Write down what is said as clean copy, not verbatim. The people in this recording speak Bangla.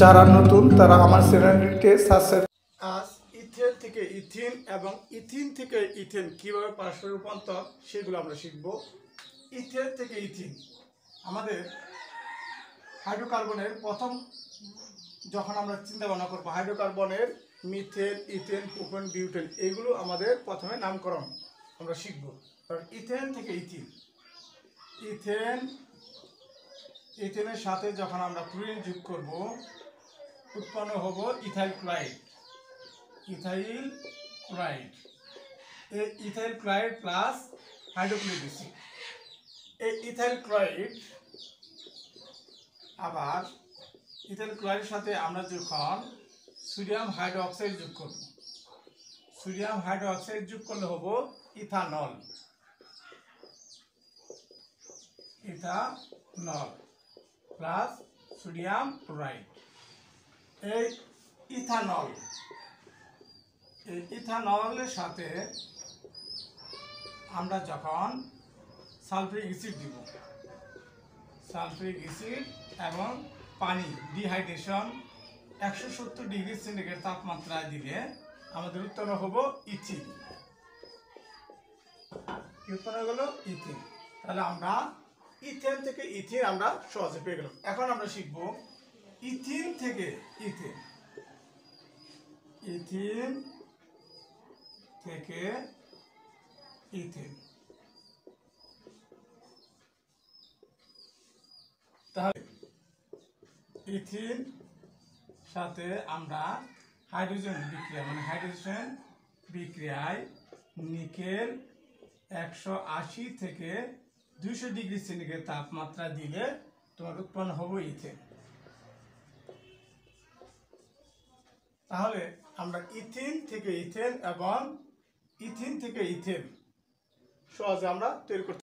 যারা নতুন তারা আমার চ্যানেলটিকে সাবস্ক্রাইব। আজ ইথেন থেকে ইথিন এবং ইথিন থেকে ইথেন কিভাবে পারস্পরিক রূপান্তর সেগুলো আমরা শিখব। ইথেন থেকে ইথিন আমাদের হাইড্রোকার্বনের প্রথম যখন আমরা চিন্তা ভাবনা করবো হাইড্রোকার্বনের মিথেন, ইথেন, প্রোপেন, বিউটেন এইগুলো আমাদের প্রথমে নামকরণ আমরা শিখব। কারণ ইথেন থেকে ইথিন, ইথেনের সাথে যখন আমরা ক্লোরিন যোগ করব উৎপন্ন হব ইথাইল ক্লোরাইড। এই ethyl chloride plus hydrochloric acid. এই ইথাইল ক্লোরাইড আবার ইথাইল ক্লোরাইডের সাথে আমরা যখন সোডিয়াম হাইড্রোক্সাইড যোগ করব, সোডিয়াম হাইড্রোক্সাইড যোগ করলে হব ইথানল প্লাস সোডিয়াম ক্লোরাইড। এই ইথানলের সাথে আমরা যখন সালফিউরিক অ্যাসিড দিব, সালফিউরিক অ্যাসিড এবং পানি ডিহাইড্রেশন 170 ডিগ্রি সেন্টিগ্রেড তাপমাত্রায় দিলে আমাদের উৎপন্ন হব ইথিন। কি উৎপন্ন হয়ে গেল? ইথিন। তাহলে আমরা ইথেন থেকে ইথিন আমরা সহজে পেয়ে গেলাম। এখন আমরা শিখব ইথিন থেকে ইথেন। তাহলে ইথিন সাথে আমরা হাইড্রোজেন বিক্রিয়ায় নিকেল 180 থেকে 200 ডিগ্রি সেন্টিগ্রেড তাপমাত্রা দিলে তোমার উৎপন্ন হবে ইথেন। তাহলে আমরা ইথিন থেকে ইথেন এবং ইথিন থেকে ইথেন সহজে আমরা তৈরি করতে